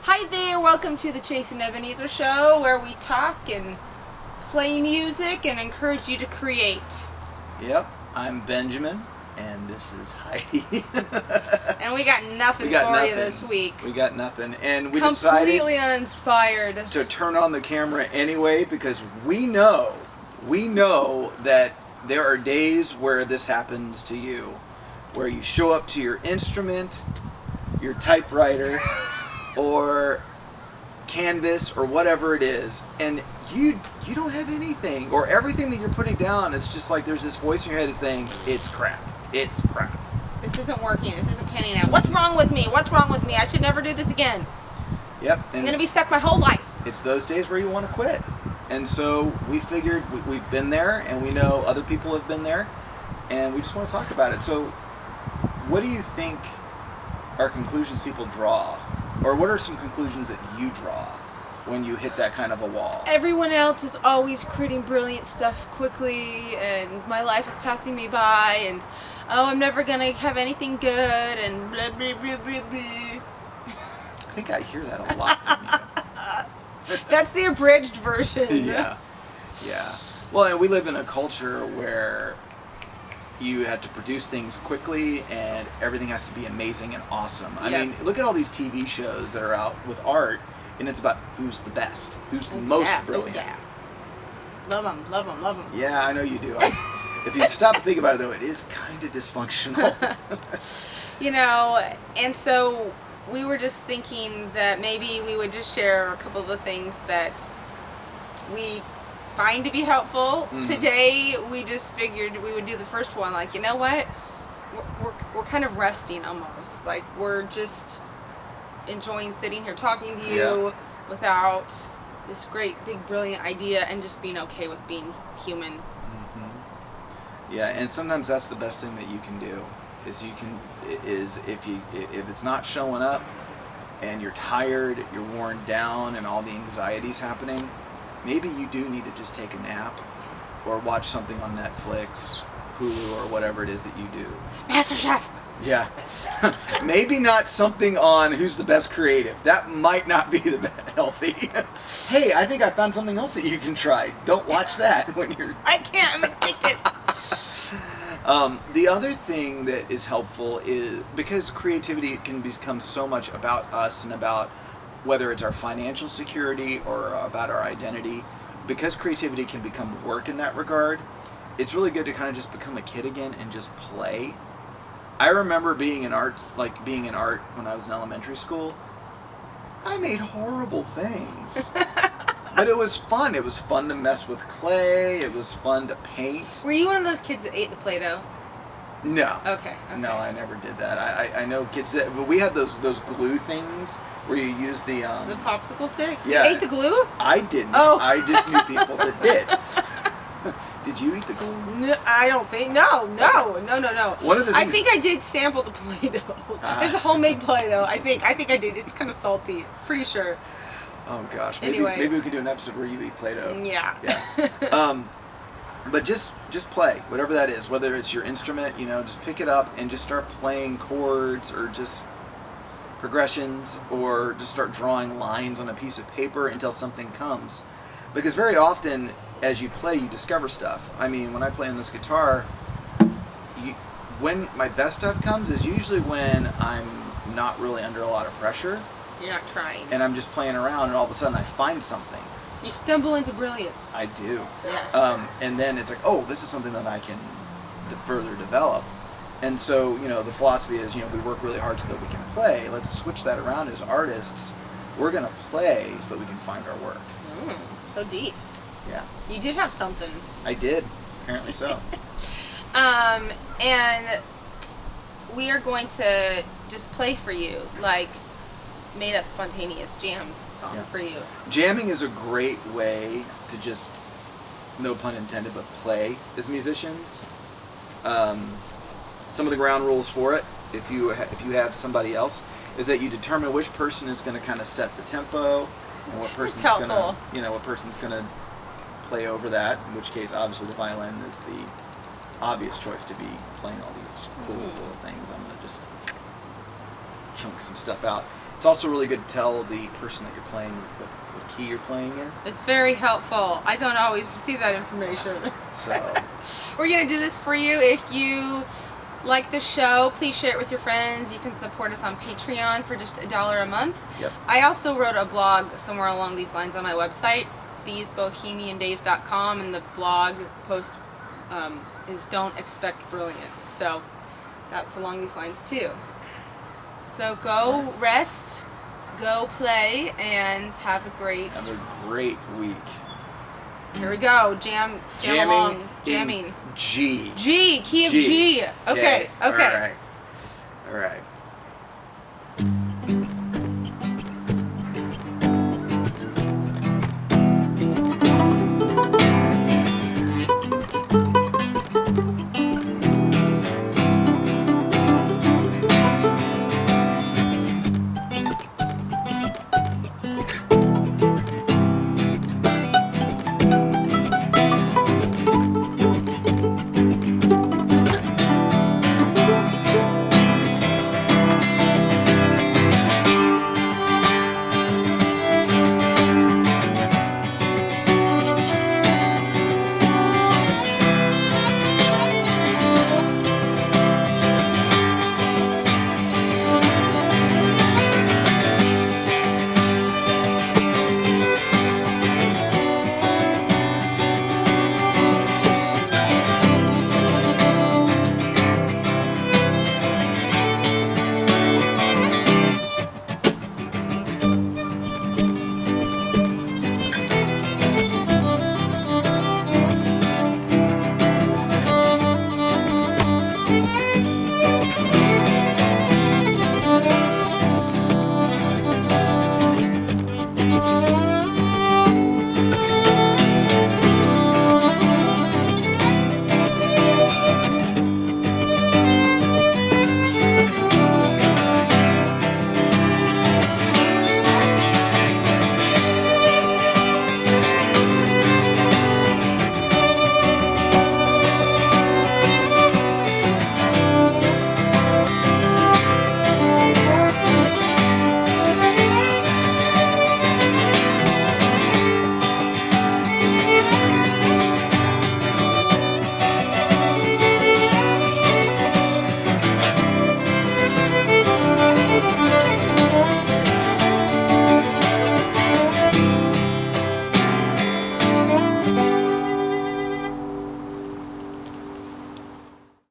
Hi there, welcome to the Chase and Ebenezer show, where we talk and play music and encourage you to create. Yep, I'm Benjamin, and this is Heidi. And we got nothing for you this week. We got nothing, and we completely uninspired to turn on the camera anyway because we know that there are days where this happens to you, where you show up to your instrument, your typewriter, or canvas, or whatever it is, and you don't have anything, or everything that you're putting down, it's just like there's this voice in your head that's saying, it's crap. This isn't working. This isn't panning out. What's wrong with me? I should never do this again. Yep. I'm going to be stuck my whole life. It's those days where you want to quit. And so we figured we've been there, and we know other people have been there, and we just want to talk about it. So what do you think are conclusions people draw? Or what are some conclusions that you draw when you hit that kind of a wall? Everyone else is always creating brilliant stuff quickly, and my life is passing me by, and I'm never going to have anything good, and blah, blah, blah, blah, blah. I think I hear that a lot from you. That's the abridged version. Yeah. Well, and we live in a culture where you have to produce things quickly, and everything has to be amazing and awesome. I mean, look at all these TV shows that are out with art, and it's about who's the best, who's the most brilliant. Yeah. Love them. Yeah, I know you do. If you stop to think about it, though, it is kind of dysfunctional. And so we were just thinking that maybe we would just share a couple of the things that we find to be helpful. Today we just figured we would do the first one, like, you know what, we're kind of resting almost, like we're just enjoying sitting here talking to you without this great big brilliant idea, and just being okay with being human. Yeah, and sometimes that's the best thing that you can do, is if it's not showing up and you're tired, you're worn down, and all the anxiety's happening, maybe you do need to just take a nap or watch something on Netflix, Hulu, or whatever it is that you do. MasterChef! Yeah. Maybe not something on Who's the Best Creative. That might not be the best healthy. Hey, I think I found something else that you can try. Don't watch that when you're... I can't, I'm addicted. The other thing that is helpful is, because creativity can become so much about us and about whether it's our financial security or about our identity, because creativity can become work in that regard, it's really good to kind of just become a kid again and just play. I remember being in art when I was in elementary school. I made horrible things. But it was fun. It was fun to mess with clay. It was fun to paint. Were you one of those kids that ate the Play-Doh? No. Okay. No, I never did that. I know kids that, but we had those glue things where you use the popsicle stick? Yeah. You ate the glue? I didn't. Oh. I just knew people that did. Did you eat the glue? No, I don't think. No. One of the things, I think I did sample the Play-Doh. There's a homemade Play-Doh. I think I did. It's kind of salty. Pretty sure. Oh gosh. Anyway. Maybe we could do an episode where you eat Play-Doh. Yeah. But just play, whatever that is, whether it's your instrument, just pick it up and just start playing chords or just progressions, or just start drawing lines on a piece of paper until something comes. Because very often, as you play, you discover stuff. I mean, when I play on this guitar, when my best stuff comes is usually when I'm not really under a lot of pressure. You're not trying. And I'm just playing around, and all of a sudden I find something. You stumble into brilliance. I do. Yeah. And then it's like, oh, this is something that I can further develop. And so, the philosophy is, we work really hard so that we can play. Let's switch that around as artists. We're going to play so that we can find our work. So deep. Yeah. You did have something. I did. Apparently so. And we are going to just play for you, like made up spontaneous jam song for you. Jamming is a great way to just, no pun intended, but play as musicians. Some of the ground rules for it, if you have somebody else, is that you determine which person is going to kind of set the tempo, and what person's going to play over that. In which case, obviously, the violin is the obvious choice to be playing all these cool little things. I'm going to just chunk some stuff out. It's also really good to tell the person that you're playing with what key you're playing in. It's very helpful. I don't always receive that information. So we're going to do this for you. If you like the show, please share it with your friends. You can support us on Patreon for just $1 a month. Yep. I also wrote a blog somewhere along these lines on my website, thesebohemiandays.com, and the blog post is Don't Expect Brilliance. So that's along these lines too. So go rest, go play, and have a great week. Here we go. Jamming along. Jamming. G. G. Key of G. Okay. All right.